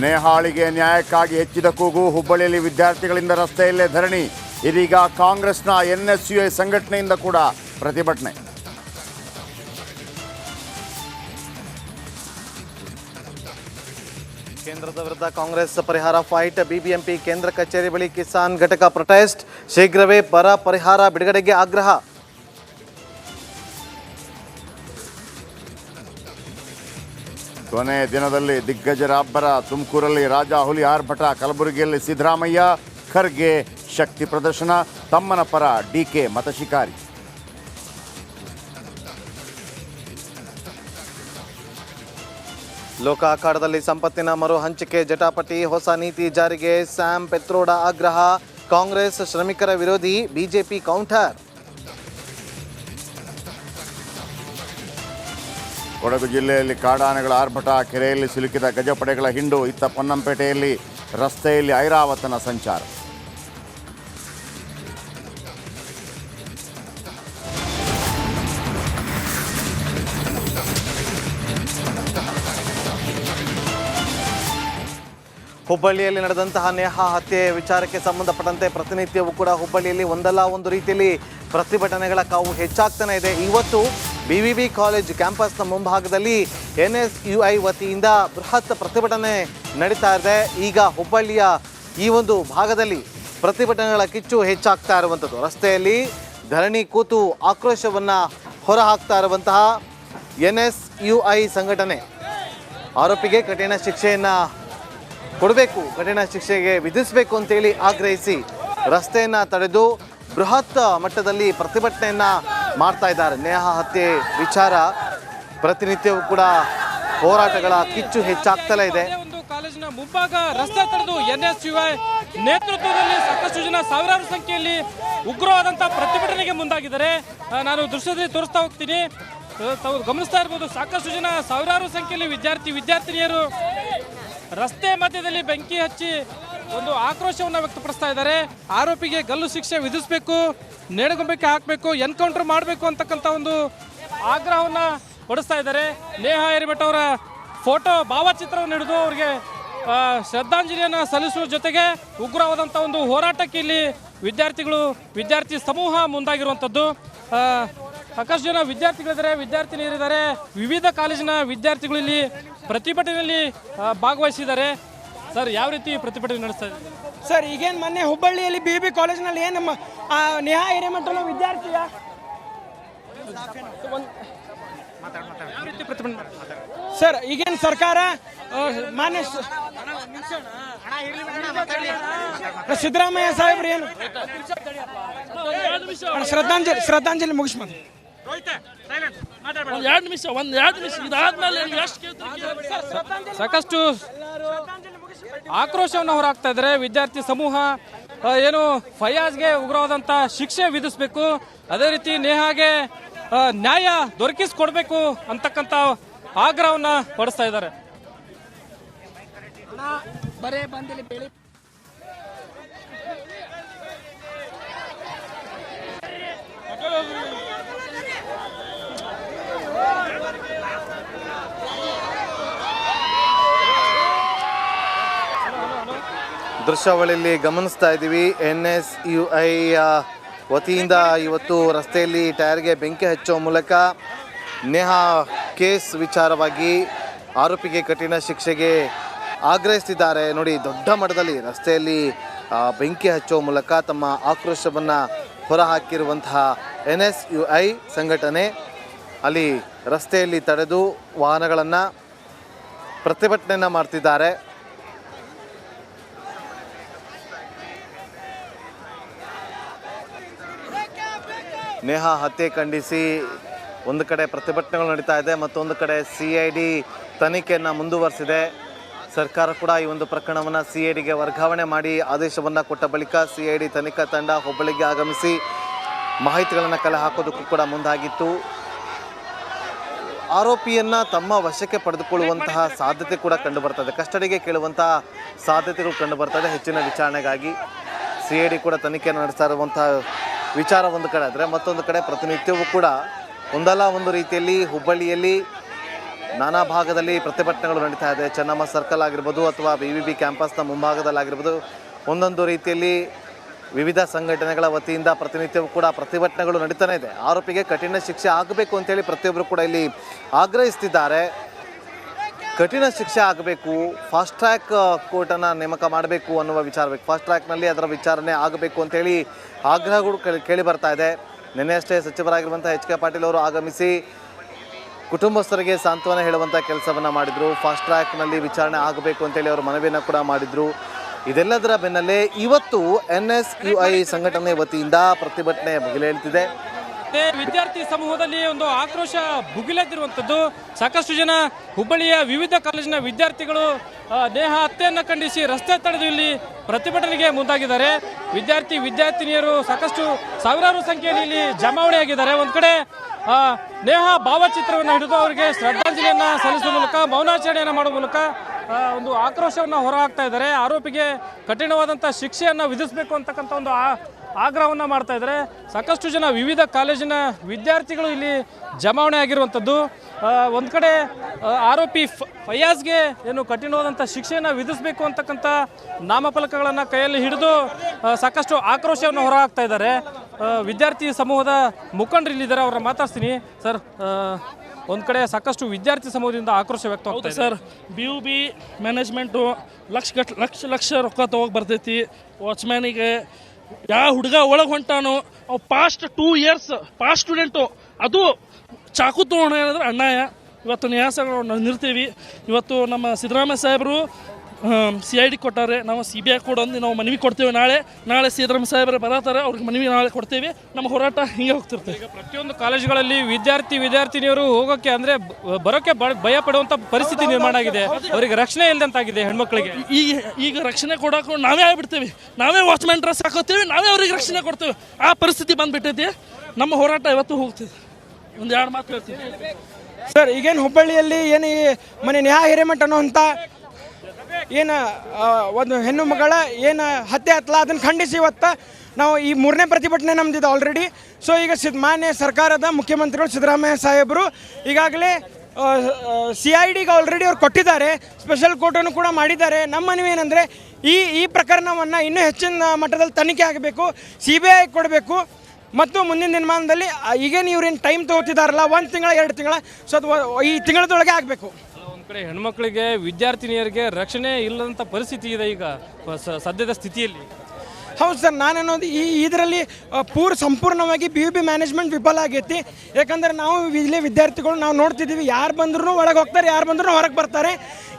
ನೇಹಾಳಿಗೆ ನ್ಯಾಯಕ್ಕಾಗಿ ಹೆಚ್ಚಿದ ಕೂಗು. ಹುಬ್ಬಳ್ಳಿಯಲ್ಲಿ ವಿದ್ಯಾರ್ಥಿಗಳಿಂದ ರಸ್ತೆಯಲ್ಲೇ ಧರಣಿ. ಇದೀಗ ಕಾಂಗ್ರೆಸ್ನ NSUI ಸಂಘಟನೆಯಿಂದ ಕೂಡ ಪ್ರತಿಭಟನೆ. ಕೇಂದ್ರದ ವಿರುದ್ಧ ಕಾಂಗ್ರೆಸ್ ಪರಿಹಾರ ಫೈಟ್. BBMP ಕೇಂದ್ರ ಕಚೇರಿ ಬಳಿ ಕಿಸಾನ್ ಘಟಕ ಪ್ರೊಟೆಸ್ಟ್. ಶೀಘ್ರವೇ ಬರ ಪರಿಹಾರ ಬಿಡುಗಡೆಗೆ ಆಗ್ರಹ. ಕೊನೆಯ ದಿನದಲ್ಲಿ ದಿಗ್ಗಜರ ಅಬ್ಬರ. ತುಮಕೂರಲ್ಲಿ ರಾಜ ಹುಲಿ ಆರ್ಭಟ, ಕಲಬುರಗಿಯಲ್ಲಿ ಸಿದ್ದರಾಮಯ್ಯ, ಖರ್ಗೆ ಶಕ್ತಿ ಪ್ರದರ್ಶನ, ತಮ್ಮನ ಪರ DK ಮತಶಿಕಾರಿ. ಲೋಕ ಅಖಾಡದಲ್ಲಿ ಸಂಪತ್ತಿನ ಮರು ಹಂಚಿಕೆ ಜಟಾಪಟಿ. ಹೊಸ ನೀತಿ ಜಾರಿಗೆ ಸ್ಯಾಮ್ ಪೆತ್ರೋಡ ಆಗ್ರಹ. ಕಾಂಗ್ರೆಸ್ ಶ್ರಮಿಕರ ವಿರೋಧಿ, BJP ಕೌಂಟರ್. ಕೊಡಗು ಜಿಲ್ಲೆಯಲ್ಲಿ ಕಾಡಾನೆಗಳ ಆರ್ಭಟ, ಕೆರೆಯಲ್ಲಿ ಸಿಲುಕಿದ ಗಜಪಡೆಗಳ ಹಿಂಡು. ಇತ್ತ ಪೊನ್ನಂಪೇಟೆಯಲ್ಲಿ ರಸ್ತೆಯಲ್ಲಿ ಐರಾವತನ ಸಂಚಾರ. ಹುಬ್ಬಳ್ಳಿಯಲ್ಲಿ ನಡೆದಂತಹ ನೇಹಾ ಹತ್ಯೆ ವಿಚಾರಕ್ಕೆ ಸಂಬಂಧಪಟ್ಟಂತೆ ಪ್ರತಿನಿತ್ಯವೂ ಕೂಡ ಹುಬ್ಬಳ್ಳಿಯಲ್ಲಿ ಒಂದಲ್ಲ ಒಂದು ರೀತಿಯಲ್ಲಿ ಪ್ರತಿಭಟನೆಗಳ ಕಾವು ಹೆಚ್ಚಾಗ್ತಾನೆ ಇದೆ. ಇವತ್ತು BVB ಕಾಲೇಜ್ ಕ್ಯಾಂಪಸ್ನ ಮುಂಭಾಗದಲ್ಲಿ NSUI ವತಿಯಿಂದ ಬೃಹತ್ ಪ್ರತಿಭಟನೆ ನಡೀತಾ ಇದೆ. ಈಗ ಹುಬ್ಬಳ್ಳಿಯ ಈ ಒಂದು ಭಾಗದಲ್ಲಿ ಪ್ರತಿಭಟನೆಗಳ ಕಿಚ್ಚು ಹೆಚ್ಚಾಗ್ತಾ ಇರುವಂಥದ್ದು. ರಸ್ತೆಯಲ್ಲಿ ಧರಣಿ ಕೂತು ಆಕ್ರೋಶವನ್ನು ಹೊರಹಾಕ್ತಾ ಇರುವಂತಹ NSUI ಸಂಘಟನೆ ಆರೋಪಿಗೆ ಕಠಿಣ ಶಿಕ್ಷೆಯನ್ನು ಕೊಡಬೇಕು, ಕಠಿಣ ಶಿಕ್ಷೆಗೆ ವಿಧಿಸಬೇಕು ಅಂತೇಳಿ ಆಗ್ರಹಿಸಿ ರಸ್ತೆಯನ್ನು ತಡೆದು ಬೃಹತ್ ಮಟ್ಟದಲ್ಲಿ ಪ್ರತಿಭಟನೆಯನ್ನು ಮಾಡ್ತಾ ಇದ್ದಾರೆ. ನೇಹಾ ಹತ್ಯೆ ವಿಚಾರ ಪ್ರತಿನಿತ್ಯವೂ ಕೂಡ ಹೋರಾಟಗಳ ಕಿಚ್ಚು ಹೆಚ್ಚಾಗ್ತಲೇ ಇದೆ. ಒಂದು ಕಾಲೇಜಿನ ಮುಂಭಾಗ ರಸ್ತೆ ತಡೆದು NSUI ನೇತೃತ್ವದಲ್ಲಿ ಸಾಕಷ್ಟು ಜನ ಸಾವಿರಾರು ಸಂಖ್ಯೆಯಲ್ಲಿ ಉಗ್ರವಾದಂತಹ ಪ್ರತಿಭಟನೆಗೆ ಮುಂದಾಗಿದ್ದಾರೆ. ನಾನು ದೃಶ್ಯದಲ್ಲಿ ತೋರಿಸ್ತಾ ಹೋಗ್ತೀನಿ. ತಾವು ಗಮನಿಸ್ತಾ ಇರ್ಬೋದು, ಸಾಕಷ್ಟು ಜನ ಸಾವಿರಾರು ಸಂಖ್ಯೆಯಲ್ಲಿ ವಿದ್ಯಾರ್ಥಿನಿಯರು ರಸ್ತೆ ಮಧ್ಯದಲ್ಲಿ ಬೆಂಕಿ ಹಚ್ಚಿ ಒಂದು ಆಕ್ರೋಶವನ್ನು ವ್ಯಕ್ತಪಡಿಸ್ತಾ ಇದ್ದಾರೆ. ಆರೋಪಿಗೆ ಗಲ್ಲು ಶಿಕ್ಷೆ ವಿಧಿಸಬೇಕು, ನೇಣುಗಂಬಕ್ಕೆ ಹಾಕಬೇಕು, ಎನ್ಕೌಂಟರ್ ಮಾಡಬೇಕು ಅಂತಕ್ಕಂಥ ಒಂದು ಆಗ್ರಹವನ್ನು ಹೊಡಿಸ್ತಾ ಇದ್ದಾರೆ. ನೇಹಾ ಹಿರೇಮಠ ಅವರ ಫೋಟೋ ಭಾವಚಿತ್ರವನ್ನು ಹಿಡಿದು ಅವರಿಗೆ ಶ್ರದ್ಧಾಂಜಲಿಯನ್ನು ಸಲ್ಲಿಸುವ ಜೊತೆಗೆ ಉಗ್ರವಾದಂಥ ಒಂದು ಹೋರಾಟಕ್ಕೆ ಇಲ್ಲಿ ವಿದ್ಯಾರ್ಥಿ ಸಮೂಹ ಮುಂದಾಗಿರುವಂಥದ್ದು. ಸಾಕಷ್ಟು ಜನ ವಿದ್ಯಾರ್ಥಿಗಳಿದ್ದಾರೆ, ವಿದ್ಯಾರ್ಥಿನಿಯರಿದ್ದಾರೆ. ವಿವಿಧ ಕಾಲೇಜಿನ ವಿದ್ಯಾರ್ಥಿಗಳು ಇಲ್ಲಿ ಪ್ರತಿಭಟನೆಯಲ್ಲಿ ಭಾಗವಹಿಸಿದ್ದಾರೆ. ಸರ್, ಯಾವ ರೀತಿ ಪ್ರತಿಭಟನೆ ನಡೆಸ್ತಾ ಇದ್ದಾರೆ ಸರ್? ಈಗೇನು ಮೊನ್ನೆ ಹುಬ್ಬಳ್ಳಿಯಲ್ಲಿ BVB ಕಾಲೇಜಿನಲ್ಲಿ ಏನು ನಮ್ಮ ನೇಹಾ ಹಿರೇಮಠ ವಿದ್ಯಾರ್ಥಿಯ ಯಾವ ರೀತಿ ಪ್ರತಿಭಟನೆ ಸರ್, ಈಗೇನು ಸರ್ಕಾರ ಮಾನ್ಯ ಸಿದ್ದರಾಮಯ್ಯ ಸಾಹೇಬ್ರು ಏನು ಶ್ರದ್ಧಾಂಜಲಿ ಮುಗಿಸ್ಬೋದು. ಸಾಕಷ್ಟು ಆಕ್ರೋಶವನ್ನು ಹೊರಹಾಕ್ತಾ ಇದ್ದಾರೆ ವಿದ್ಯಾರ್ಥಿ ಸಮೂಹ. ಏನು ಫಯಾಜ್ಗೆ ಉಗ್ರವಾದಂಥ ಶಿಕ್ಷೆ ವಿಧಿಸಬೇಕು, ಅದೇ ರೀತಿ ನೇಹಾಗೆ ನ್ಯಾಯ ದೊರಕಿಸಿಕೊಡ್ಬೇಕು ಅಂತಕ್ಕಂಥ ಆಗ್ರಹವನ್ನು ಪಡಿಸ್ತಾ ಇದ್ದಾರೆ. ದೃಶ್ಯಾವಳಿಯಲ್ಲಿ ಗಮನಿಸ್ತಾ ಇದ್ದೀವಿ. NSUI ವತಿಯಿಂದ ಇವತ್ತು ರಸ್ತೆಯಲ್ಲಿ ಟೈರ್ಗೆ ಬೆಂಕಿ ಹಚ್ಚುವ ಮೂಲಕ ನೇಹಾ ಕೇಸ್ ವಿಚಾರವಾಗಿ ಆರೋಪಿಗೆ ಕಠಿಣ ಶಿಕ್ಷೆಗೆ ಆಗ್ರಹಿಸಿದ್ದಾರೆ. ನೋಡಿ, ದೊಡ್ಡ ಮಟ್ಟದಲ್ಲಿ ರಸ್ತೆಯಲ್ಲಿ ಬೆಂಕಿ ಹಚ್ಚುವ ಮೂಲಕ ತಮ್ಮ ಆಕ್ರೋಶವನ್ನು ಹೊರಹಾಕಿರುವಂತಹ NSUI ಸಂಘಟನೆ ಅಲ್ಲಿ ರಸ್ತೆಯಲ್ಲಿ ತಡೆದು ವಾಹನಗಳನ್ನು ಪ್ರತಿಭಟನೆಯನ್ನು ಮಾಡ್ತಿದ್ದಾರೆ. ನೇಹಾ ಹತ್ಯೆ ಖಂಡಿಸಿ ಒಂದು ಕಡೆ ಪ್ರತಿಭಟನೆಗಳು ನಡೀತಾ ಇದೆ, ಮತ್ತೊಂದು ಕಡೆ CID ತನಿಖೆಯನ್ನು ಮುಂದುವರೆಸಿದೆ. ಸರ್ಕಾರ ಕೂಡ ಈ ಒಂದು ಪ್ರಕರಣವನ್ನು CIDಗೆ ವರ್ಗಾವಣೆ ಮಾಡಿ ಆದೇಶವನ್ನು ಕೊಟ್ಟ ಬಳಿಕ CID ತನಿಖಾ ತಂಡ ಹುಬ್ಬಳ್ಳಿಗೆ ಆಗಮಿಸಿ ಮಾಹಿತಿಗಳನ್ನು ಕಲೆ ಹಾಕೋದಕ್ಕೂ ಕೂಡ ಮುಂದಾಗಿತ್ತು. ಆರೋಪಿಯನ್ನು ತಮ್ಮ ವಶಕ್ಕೆ ಪಡೆದುಕೊಳ್ಳುವಂತಹ ಸಾಧ್ಯತೆ ಕೂಡ ಕಂಡುಬರ್ತದೆ, ಕಸ್ಟಡಿಗೆ ಕೇಳುವಂತಹ ಸಾಧ್ಯತೆಗಳು ಕಂಡುಬರ್ತದೆ ಹೆಚ್ಚಿನ ವಿಚಾರಣೆಗಾಗಿ. CID ಕೂಡ ತನಿಖೆಯನ್ನು ನಡೆಸ್ತಾ ಇರುವಂತಹ ವಿಚಾರ ಒಂದು ಕಡೆ ಆದರೆ, ಮತ್ತೊಂದು ಕಡೆ ಪ್ರತಿನಿತ್ಯವೂ ಕೂಡ ಒಂದಲ್ಲ ಒಂದು ರೀತಿಯಲ್ಲಿ ಹುಬ್ಬಳ್ಳಿಯಲ್ಲಿ ನಾನಾ ಭಾಗದಲ್ಲಿ ಪ್ರತಿಭಟನೆಗಳು ನಡೀತಾ ಇದೆ. ಚೆನ್ನಮ್ಮ ಸರ್ಕಲ್ ಆಗಿರ್ಬೋದು ಅಥವಾ BVB ಕ್ಯಾಂಪಸ್ನ ಮುಂಭಾಗದಲ್ಲಾಗಿರ್ಬೋದು ಒಂದೊಂದು ರೀತಿಯಲ್ಲಿ ವಿವಿಧ ಸಂಘಟನೆಗಳ ವತಿಯಿಂದ ಪ್ರತಿನಿತ್ಯವೂ ಕೂಡ ಪ್ರತಿಭಟನೆಗಳು ನಡೀತಾನೆ ಇದೆ. ಆರೋಪಿಗೆ ಕಠಿಣ ಶಿಕ್ಷೆ ಆಗಬೇಕು ಅಂತೇಳಿ ಪ್ರತಿಯೊಬ್ಬರು ಕೂಡ ಇಲ್ಲಿ ಆಗ್ರಹಿಸ್ತಿದ್ದಾರೆ. ಕಠಿಣ ಶಿಕ್ಷೆ ಆಗಬೇಕು, ಫಾಸ್ಟ್ ಟ್ರ್ಯಾಕ್ ಕೋರ್ಟನ್ನು ನೇಮಕ ಮಾಡಬೇಕು ಅನ್ನುವ ವಿಚಾರ ಬೇಕು. ಫಾಸ್ಟ್ ಟ್ರ್ಯಾಕ್ನಲ್ಲಿ ಅದರ ವಿಚಾರಣೆ ಆಗಬೇಕು ಅಂತೇಳಿ ಆಗ್ರಹಗಳು ಕೇಳಿ ಬರ್ತಾ ಇದೆ. ನಿನ್ನೆಯಷ್ಟೇ ಸಚಿವರಾಗಿರುವಂಥ HK ಪಾಟೀಲ್ ಅವರು ಆಗಮಿಸಿ ಕುಟುಂಬಸ್ಥರಿಗೆ ಸಾಂತ್ವನ ಹೇಳುವಂಥ ಕೆಲಸವನ್ನು ಮಾಡಿದರು. ಫಾಸ್ಟ್ ಟ್ರ್ಯಾಕ್ನಲ್ಲಿ ವಿಚಾರಣೆ ಆಗಬೇಕು ಅಂತೇಳಿ ಅವರು ಮನವಿಯನ್ನು ಕೂಡ ಮಾಡಿದರು. ಇದೆಲ್ಲದರ ಬೆನ್ನಲ್ಲೇ ಇವತ್ತು NSUI ಸಂಘಟನೆ ವತಿಯಿಂದ ಪ್ರತಿಭಟನೆ ಭುಗಿಲೇಳುತ್ತಿದೆ. ವಿದ್ಯಾರ್ಥಿ ಸಮೂಹದಲ್ಲಿ ಒಂದು ಆಕ್ರೋಶ ಭುಗಿಲೆದ್ದಿರುವಂಥದ್ದು. ಸಾಕಷ್ಟು ಜನ ಹುಬ್ಬಳ್ಳಿಯ ವಿವಿಧ ಕಾಲೇಜಿನ ವಿದ್ಯಾರ್ಥಿಗಳು ನೇಹಾ ಹತ್ಯೆಯನ್ನು ಖಂಡಿಸಿ ರಸ್ತೆ ತಡೆದು ಇಲ್ಲಿ ಪ್ರತಿಭಟನೆಗೆ ಮುಂದಾಗಿದ್ದಾರೆ. ವಿದ್ಯಾರ್ಥಿನಿಯರು ಸಾಕಷ್ಟು ಸಾವಿರಾರು ಸಂಖ್ಯೆಯಲ್ಲಿ ಇಲ್ಲಿ ಜಮಾವಣೆಯಾಗಿದ್ದಾರೆ. ಒಂದು ಕಡೆ ನೇಹಾ ಭಾವಚಿತ್ರವನ್ನು ಹಿಡಿದು ಅವರಿಗೆ ಶ್ರದ್ಧಾಂಜಲಿಯನ್ನು ಸಲ್ಲಿಸುವ ಮೂಲಕ ಮೌನಾಚರಣೆಯನ್ನು ಮಾಡುವ ಮೂಲಕ ಒಂದು ಆಕ್ರೋಶವನ್ನು ಹೊರಹಾಕ್ತಾ ಇದ್ದಾರೆ. ಆರೋಪಿಗೆ ಕಠಿಣವಾದಂಥ ಶಿಕ್ಷೆಯನ್ನು ವಿಧಿಸಬೇಕು ಅಂತಕ್ಕಂಥ ಒಂದು ಆಗ್ರಹವನ್ನು ಮಾಡ್ತಾ ಇದ್ದಾರೆ. ಸಾಕಷ್ಟು ಜನ ವಿವಿಧ ಕಾಲೇಜಿನ ವಿದ್ಯಾರ್ಥಿಗಳು ಇಲ್ಲಿ ಜಮಾವಣೆ ಆಗಿರುವಂಥದ್ದು. ಒಂದು ಕಡೆ ಆರೋಪಿ ಫಯಾಜ್ಗೆ ಏನು ಕಠಿಣವಾದಂಥ ಶಿಕ್ಷೆಯನ್ನು ವಿಧಿಸಬೇಕು ಅಂತಕ್ಕಂಥ ನಾಮಫಲಕಗಳನ್ನು ಕೈಯಲ್ಲಿ ಹಿಡಿದು ಸಾಕಷ್ಟು ಆಕ್ರೋಶವನ್ನು ಹೊರಹಾಕ್ತಾ ಇದ್ದಾರೆ. ವಿದ್ಯಾರ್ಥಿ ಸಮೂಹದ ಮುಖಂಡರು ಇಲ್ಲಿದ್ದಾರೆ, ಅವ್ರನ್ನ ಮಾತಾಡ್ತೀನಿ. ಸರ್, ಒಂದು ಕಡೆ ಸಾಕಷ್ಟು ವಿದ್ಯಾರ್ಥಿ ಸಮೂಹದಿಂದ ಆಕ್ರೋಶ ವ್ಯಕ್ತವಾಗ್ತದೆ ಸರ್. BUB ಮ್ಯಾನೇಜ್ಮೆಂಟು ಲಕ್ಷ ರೊಕ್ಕ ತೊಗೋಗಿ ಬರ್ತೈತಿ. ವಾಚ್ಮ್ಯಾನಿಗೆ ಯಾವ ಹುಡುಗ ಒಳಗೆ ಹೊಂಟಾನು ಅವು ಪಾಸ್ಟ್ 2 years ಪಾಸ್ಟ್ ಸ್ಟೂಡೆಂಟು ಅದು ಚಾಕು ತೊಗೊಂಡು ಹೇಳಿದ್ರೆ ಅನ್ಯಾಯ. ಇವತ್ತು ನ್ಯಾಯಾಸನ ನಿಲ್ತೀವಿ. ಇವತ್ತು ನಮ್ಮ ಸಿದ್ದರಾಮಯ್ಯ ಸಾಹೇಬರು CID ಕೊಟ್ಟಾರೆ. ನಾವು CBI ಕೊಡೊಂದು ನಾವು ಮನವಿ ಕೊಡ್ತೇವೆ. ನಾಳೆ ಸಿದ್ದರಾಮಯ್ಯ ಸಾಹೇಬರು ಬರತ್ತಾರೆ, ಅವ್ರಿಗೆ ಮನವಿ ನಾಳೆ ಕೊಡ್ತೇವೆ. ನಮ್ಮ ಹೋರಾಟ ಹಿಂಗೆ ಹೋಗ್ತಿರ್ತೇವೆ. ಈಗ ಪ್ರತಿಯೊಂದು ಕಾಲೇಜುಗಳಲ್ಲಿ ವಿದ್ಯಾರ್ಥಿನಿಯರು ಹೋಗೋಕ್ಕೆ ಅಂದರೆ ಬರೋಕ್ಕೆ ಭಯ ಪಡುವಂಥ ಪರಿಸ್ಥಿತಿ ನಿರ್ಮಾಣ ಆಗಿದೆ. ಅವರಿಗೆ ರಕ್ಷಣೆ ಇಲ್ಲದಂತಾಗಿದೆ ಹೆಣ್ಮಕ್ಳಿಗೆ. ಈಗ ರಕ್ಷಣೆ ಕೊಡೋಕೆ ನಾವೇ ಆಗ್ಬಿಡ್ತೇವೆ. ನಾವೇ ವಾಚ್ಮ್ಯಾನ್ ಡ್ರೆಸ್ ಹಾಕೋತೀವಿ, ನಾವೇ ಅವ್ರಿಗೆ ರಕ್ಷಣೆ ಕೊಡ್ತೇವೆ. ಆ ಪರಿಸ್ಥಿತಿ ಬಂದ್ಬಿಟ್ಟೈತಿ. ನಮ್ಮ ಹೋರಾಟ ಇವತ್ತು ಹೋಗ್ತದೆ. ಒಂದು 2 ಮಾತು ಹೇಳ್ತೀವಿ ಸರ್. ಈಗೇನು ಹುಬ್ಬಳ್ಳಿಯಲ್ಲಿ ಏನು ಈ ಮನೆ ನೇಹಾ ಹಿರೇಮಠ ಅನ್ನೋಂಥ ಏನು ಒಂದು ಹೆಣ್ಣು ಮಗಳ ಏನು ಹತ್ಯೆ ಆತಲ್ಲ ಅದನ್ನು ಖಂಡಿಸಿ ಇವತ್ತು ನಾವು ಈ 3ನೇ ಪ್ರತಿಭಟನೆ ನಮ್ದಿದೆ ಆಲ್ರೆಡಿ. ಸೊ ಈಗ ಮಾನ್ಯ ಸರ್ಕಾರದ ಮುಖ್ಯಮಂತ್ರಿಗಳು ಸಿದ್ದರಾಮಯ್ಯ ಸಾಹೇಬರು ಈಗಾಗಲೇ CIDಗೆ ಆಲ್ರೆಡಿ ಅವ್ರು ಕೊಟ್ಟಿದ್ದಾರೆ. ಸ್ಪೆಷಲ್ ಕೋರ್ಟನ್ನು ಕೂಡ ಮಾಡಿದ್ದಾರೆ. ನಮ್ಮ ಮನವಿ ಏನಂದರೆ ಈ ಪ್ರಕರಣವನ್ನು ಇನ್ನೂ ಹೆಚ್ಚಿನ ಮಟ್ಟದಲ್ಲಿ ತನಿಖೆ ಆಗಬೇಕು, CBI ಕೊಡಬೇಕು ಮತ್ತು ಮುಂದಿನ ದಿನಮಾನದಲ್ಲಿ ಈಗೇನು ಇವ್ರೇನು ಟೈಮ್ ತೊಗೋತಿದ್ದಾರಲ್ಲ 1 ತಿಂಗಳ 2 ತಿಂಗಳ, ಸೊ ಅದು ಈ ತಿಂಗಳದೊಳಗೆ ಆಗಬೇಕು. ಒಂದು ಕಡೆ ಹೆಣ್ಮಕ್ಳಿಗೆ ವಿದ್ಯಾರ್ಥಿನಿಯರಿಗೆ ರಕ್ಷಣೆ ಇಲ್ಲದಂಥ ಪರಿಸ್ಥಿತಿ ಇದೆ ಈಗ ಸದ್ಯದ ಸ್ಥಿತಿಯಲ್ಲಿ. ಹೌದು ಸರ್, ನಾನನ್ನೋದು ಇದರಲ್ಲಿ ಸಂಪೂರ್ಣವಾಗಿ BUB ಮ್ಯಾನೇಜ್ಮೆಂಟ್ ವಿಫಲ ಆಗೈತಿ. ಯಾಕಂದರೆ ನಾವು ಇಲ್ಲೇ ವಿದ್ಯಾರ್ಥಿಗಳು ನಾವು ನೋಡ್ತಿದ್ದೀವಿ, ಯಾರು ಬಂದ್ರೂ ಒಳಗೆ ಹೋಗ್ತಾರೆ, ಯಾರು ಬಂದ್ರೂ ಹೊರಗೆ ಬರ್ತಾರೆ.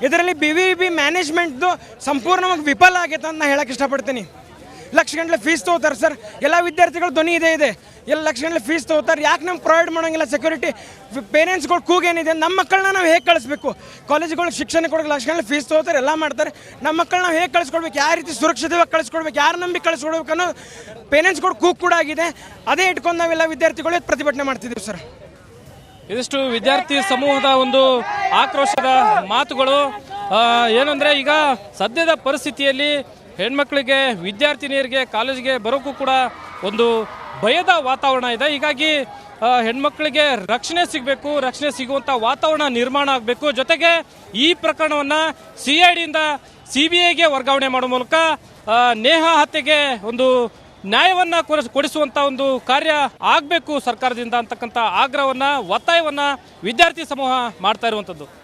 ಇದರಲ್ಲಿ BUB ಮ್ಯಾನೇಜ್ಮೆಂಟ್ದು ಸಂಪೂರ್ಣವಾಗಿ ವಿಫಲ ಆಗೈತೆ ಅಂತ ನಾನು ಹೇಳಕ್ಕೆ ಇಷ್ಟಪಡ್ತೀನಿ. ಲಕ್ಷಗಟ್ಟಲೆ ಫೀಸ್ ತೊಗೋತಾರೆ ಸರ್. ಎಲ್ಲ ವಿದ್ಯಾರ್ಥಿಗಳು ಧ್ವನಿ ಇದೆ ಎಲ್ಲ ಲಕ್ಷಗಟ್ಟಲೆ ಫೀಸ್ ತೊಗೋತಾರೆ. ಯಾಕೆ ನಮ್ಗೆ ಪ್ರೊವೈಡ್ ಮಾಡೋಂಗಿಲ್ಲ ಸೆಕ್ಯೂರಿಟಿ? ಪೇರೆಂಟ್ಸ್ಗಳು ಕೂಗೇನಿದೆ, ನಮ್ಮ ಮಕ್ಕಳನ್ನ ನಾವು ಹೇಗೆ ಕಳಿಸ್ಬೇಕು? ಕಾಲೇಜುಗಳಿಗೆ ಶಿಕ್ಷಣ ಕೊಡೋಕೆ ಲಕ್ಷಗಟ್ಟಲೆ ಫೀಸ್ ತೊಗೋತಾರೆ, ಎಲ್ಲ ಮಾಡ್ತಾರೆ. ನಮ್ಮ ಮಕ್ಕಳನ್ನ ನಾವು ಹೇಗೆ ಕಳಿಸ್ಕೊಡ್ಬೇಕು? ಯಾವ ರೀತಿ ಸುರಕ್ಷಿತವಾಗಿ ಕಳಿಸ್ಕೊಡ್ಬೇಕು? ಯಾರು ನಂಬಿ ಕಳಿಸ್ಕೊಡ್ಬೇಕು ಅನ್ನೋ ಪೇರೆಂಟ್ಸ್ಗಳು ಕೂಗು ಕೂಡ ಆಗಿದೆ. ಅದೇ ಇಟ್ಕೊಂಡು ನಾವೆಲ್ಲ ವಿದ್ಯಾರ್ಥಿಗಳು ಪ್ರತಿಭಟನೆ ಮಾಡ್ತಿದ್ದೀವಿ ಸರ್. ಇದಿಷ್ಟು ವಿದ್ಯಾರ್ಥಿ ಸಮೂಹದ ಒಂದು ಆಕ್ರೋಶದ ಮಾತುಗಳು. ಏನಂದರೆ ಈಗ ಸದ್ಯದ ಪರಿಸ್ಥಿತಿಯಲ್ಲಿ ಹೆಣ್ಮಕ್ಳಿಗೆ ವಿದ್ಯಾರ್ಥಿನಿಯರಿಗೆ ಕಾಲೇಜಿಗೆ ಬರೋಕ್ಕೂ ಕೂಡ ಒಂದು ಭಯದ ವಾತಾವರಣ ಇದೆ. ಹೀಗಾಗಿ ಹೆಣ್ಮಕ್ಳಿಗೆ ರಕ್ಷಣೆ ಸಿಗಬೇಕು, ರಕ್ಷಣೆ ಸಿಗುವಂಥ ವಾತಾವರಣ ನಿರ್ಮಾಣ ಆಗಬೇಕು. ಜೊತೆಗೆ ಈ ಪ್ರಕರಣವನ್ನು CIDಯಿಂದ CBIಗೆ ವರ್ಗಾವಣೆ ಮಾಡುವ ಮೂಲಕ ನೇಹಾ ಹತ್ಯೆಗೆ ಒಂದು ನ್ಯಾಯವನ್ನು ಕೊಡಿಸುವಂಥ ಒಂದು ಕಾರ್ಯ ಆಗಬೇಕು ಸರ್ಕಾರದಿಂದ ಅಂತಕ್ಕಂಥ ಆಗ್ರಹವನ್ನು ಒತ್ತಾಯವನ್ನು ವಿದ್ಯಾರ್ಥಿ ಸಮೂಹ ಮಾಡ್ತಾ ಇರುವಂಥದ್ದು.